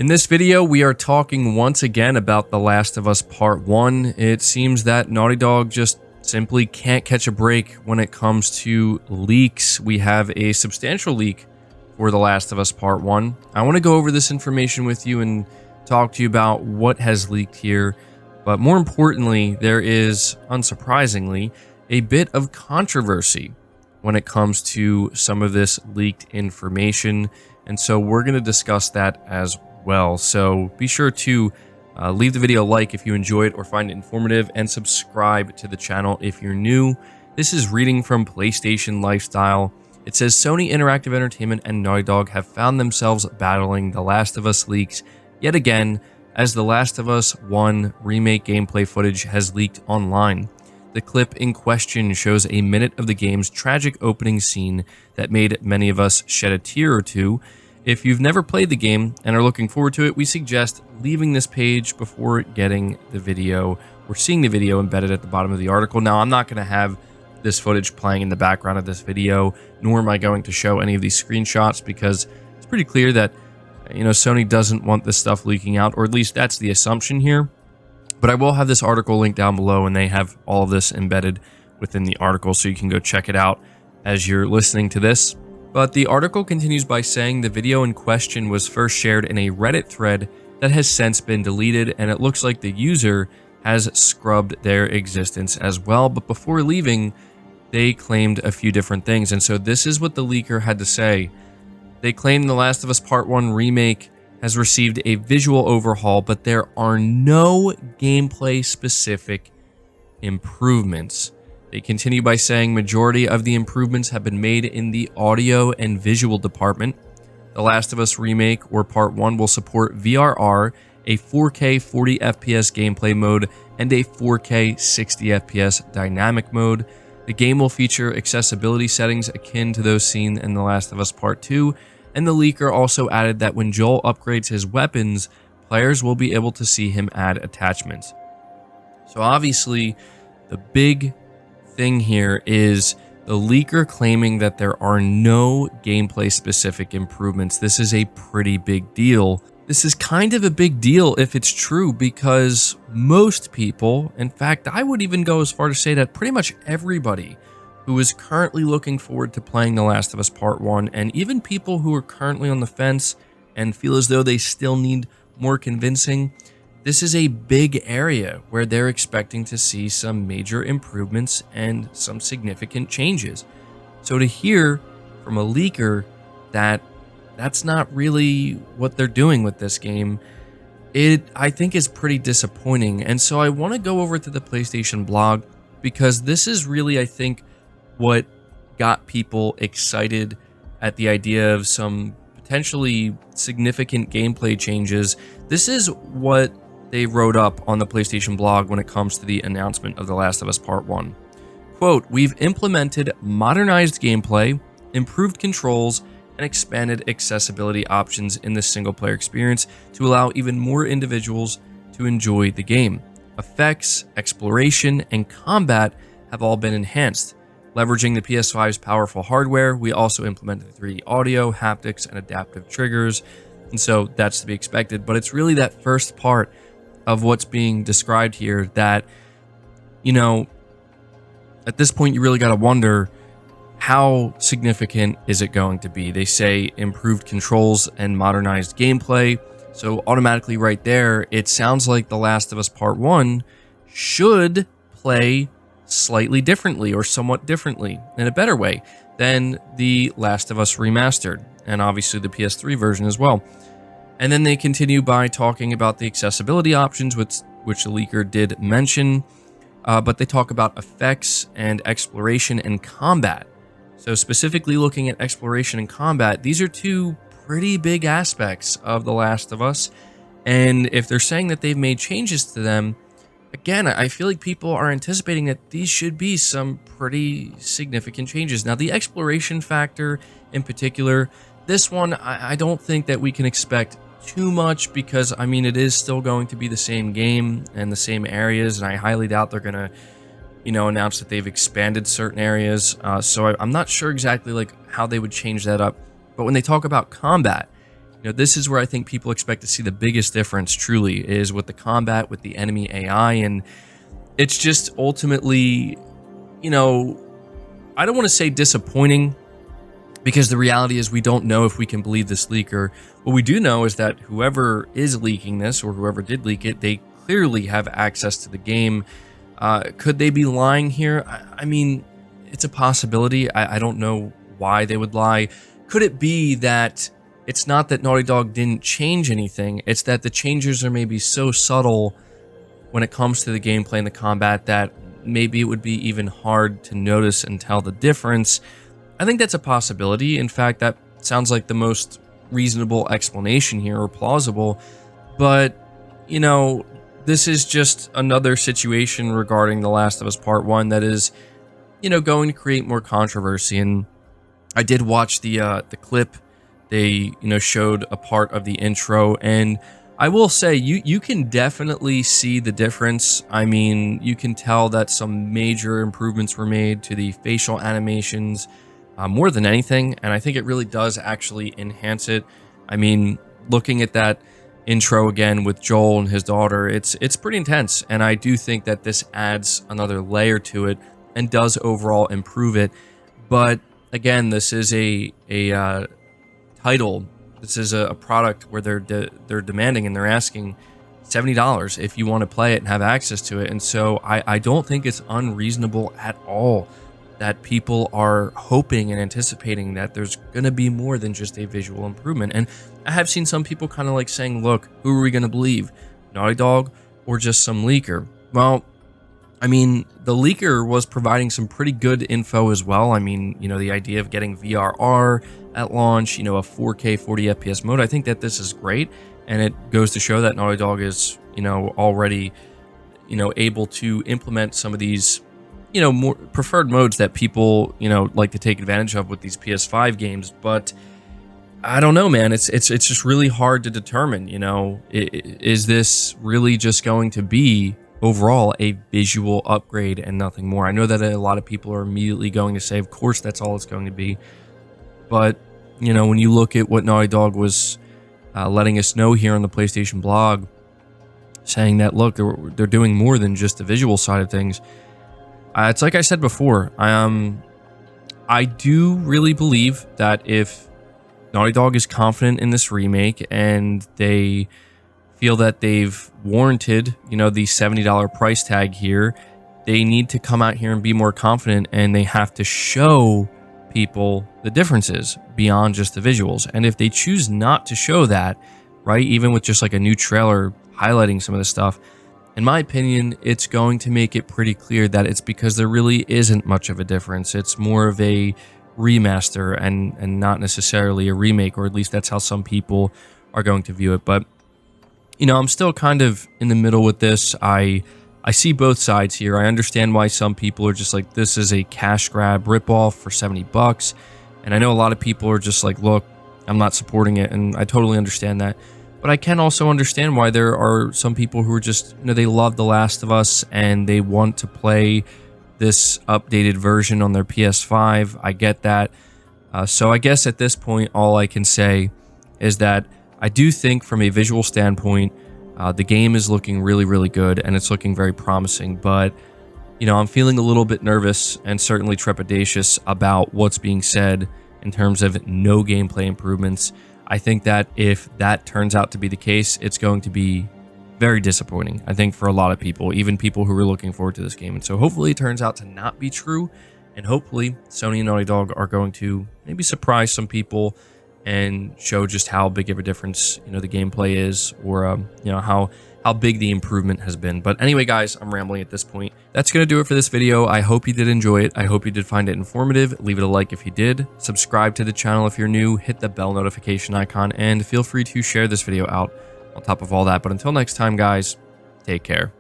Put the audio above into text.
In this video, we are talking once again about The Last of Us Part 1. It seems that Naughty Dog just simply can't catch a break when it comes to leaks. We have a substantial leak for The Last of Us Part 1. I want to go over this information with you and talk to you about what has leaked here. But more importantly, there is, unsurprisingly, a bit of controversy when it comes to some of this leaked information. And so we're going to discuss that as well. So be sure to leave the video a like if you enjoy it or find it informative, and subscribe to the channel if you're new. This is reading from PlayStation Lifestyle. It says Sony Interactive Entertainment and Naughty Dog have found themselves battling The Last of Us leaks yet again, as The Last of Us 1 remake gameplay footage has leaked online. The clip in question shows a minute of the game's tragic opening scene that made many of us shed a tear or two. If you've never played the game and are looking forward to it, we suggest leaving this page before getting the video or seeing the video embedded at the bottom of the article. Now, I'm not going to have this footage playing in the background of this video, nor am I going to show any of these screenshots, because it's pretty clear that, Sony doesn't want this stuff leaking out, or at least that's the assumption here. But I will have this article linked down below, and they have all of this embedded within the article, so you can go check it out as you're listening to this. But the article continues by saying the video in question was first shared in a Reddit thread that has since been deleted, and it looks like the user has scrubbed their existence as well. But before leaving, they claimed a few different things, and so this is what the leaker had to say. They claimed The Last of Us Part 1 Remake has received a visual overhaul, but there are no gameplay-specific improvements. They continue by saying majority of the improvements have been made in the audio and visual department. The Last of Us Remake, or Part 1, will support VRR, a 4K 40 FPS gameplay mode, and a 4K 60 FPS dynamic mode. The game will feature accessibility settings akin to those seen in The Last of Us Part 2, and the leaker also added that when Joel upgrades his weapons, players will be able to see him add attachments. So obviously, the big thing here is the leaker claiming that there are no gameplay specific improvements. This is a pretty big deal. This is kind of a big deal if it's true, because most people, in fact, I would even go as far to say that pretty much everybody who is currently looking forward to playing The Last of Us Part 1, and even people who are currently on the fence and feel as though they still need more convincing, this is a big area where they're expecting to see some major improvements and some significant changes. So to hear from a leaker that that's not really what they're doing with this game, I think is pretty disappointing. And so I want to go over to the PlayStation blog, because this is really, I think, what got people excited at the idea of some potentially significant gameplay changes. This is what they wrote up on the PlayStation blog when it comes to the announcement of The Last of Us Part 1. Quote, "We've implemented modernized gameplay, improved controls, and expanded accessibility options in the single-player experience to allow even more individuals to enjoy the game. Effects, exploration, and combat have all been enhanced. Leveraging the PS5's powerful hardware, we also implemented 3D audio, haptics, and adaptive triggers." And so that's to be expected, but it's really that first part of what's being described here that, at this point you really got to wonder, how significant is it going to be? They say improved controls and modernized gameplay, so automatically right there, it sounds like The Last of Us Part 1 should play slightly differently, or somewhat differently, in a better way than The Last of Us Remastered, and obviously the PS3 version as well. And then they continue by talking about the accessibility options, which the leaker did mention, but they talk about effects and exploration and combat. So specifically looking at exploration and combat, these are two pretty big aspects of The Last of Us. And if they're saying that they've made changes to them, again, I feel like people are anticipating that these should be some pretty significant changes. Now, the exploration factor in particular, this one, I don't think that we can expect too much, because, it is still going to be the same game and the same areas, and I highly doubt they're going to, announce that they've expanded certain areas. So I'm not sure exactly how they would change that up. But when they talk about combat, This is where I think people expect to see the biggest difference truly is with the combat, with the enemy AI, and it's just ultimately, I don't want to say disappointing, because the reality is we don't know if we can believe this leaker. What we do know is that whoever is leaking this, or whoever did leak it, they clearly have access to the game. Could they be lying here? I mean, it's a possibility. I don't know why they would lie. Could it be that it's not that Naughty Dog didn't change anything, it's that the changes are maybe so subtle when it comes to the gameplay and the combat that maybe it would be even hard to notice and tell the difference? I think that's a possibility. In fact, that sounds like the most reasonable explanation here, or plausible. But, this is just another situation regarding The Last of Us Part 1 that is, going to create more controversy. And I did watch the clip. They, showed a part of the intro, and I will say you can definitely see the difference. I mean, you can tell that some major improvements were made to the facial animations, more than anything, and I think it really does actually enhance it. I mean, looking at that intro again with Joel and his daughter, it's pretty intense, and I do think that this adds another layer to it and does overall improve it. But again, this is a title. This is a product where they're demanding and they're asking $70 if you want to play it and have access to it. And so I don't think it's unreasonable at all that people are hoping and anticipating that there's going to be more than just a visual improvement. And I have seen some people kind of like saying, look, who are we going to believe? Naughty Dog or just some leaker? Well, I mean, the leaker was providing some pretty good info as well. I mean, the idea of getting VRR at launch, a 4K 40 FPS mode. I think that this is great, and it goes to show that Naughty Dog is, already, able to implement some of these, more preferred modes that people, like to take advantage of with these PS5 games. But I don't know, man. It's just really hard to determine, is this really just going to be overall a visual upgrade and nothing more? I know that a lot of people are immediately going to say, of course, that's all it's going to be. But, when you look at what Naughty Dog was letting us know here on the PlayStation blog, saying that, look, they're doing more than just the visual side of things. It's like I said before, I do really believe that if Naughty Dog is confident in this remake and they feel that they've warranted, the $70 price tag here, they need to come out here and be more confident, and they have to show people the differences beyond just the visuals. And if they choose not to show that, right, even with just like a new trailer highlighting some of the stuff, in my opinion, it's going to make it pretty clear that it's because there really isn't much of a difference. It's more of a remaster and not necessarily a remake, or at least that's how some people are going to view it. But, I'm still kind of in the middle with this. I see both sides here. I understand why some people are just like, this is a cash grab ripoff for $70. And I know a lot of people are just like, look, I'm not supporting it. And I totally understand that. But I can also understand why there are some people who are just, they love The Last of Us and they want to play this updated version on their PS5. I get that. So I guess at this point, all I can say is that I do think from a visual standpoint, the game is looking really, really good and it's looking very promising. But, I'm feeling a little bit nervous and certainly trepidatious about what's being said in terms of no gameplay improvements. I think that if that turns out to be the case, it's going to be very disappointing, I think, for a lot of people, even people who are looking forward to this game. And so hopefully it turns out to not be true, and hopefully Sony and Naughty Dog are going to maybe surprise some people and show just how big of a difference, the gameplay is, or, how big the improvement has been. But anyway, guys, I'm rambling at this point. That's going to do it for this video. I hope you did enjoy it. I hope you did find it informative. Leave it a like if you did. Subscribe to the channel if you're new. Hit the bell notification icon, and feel free to share this video out on top of all that. But until next time, guys, take care.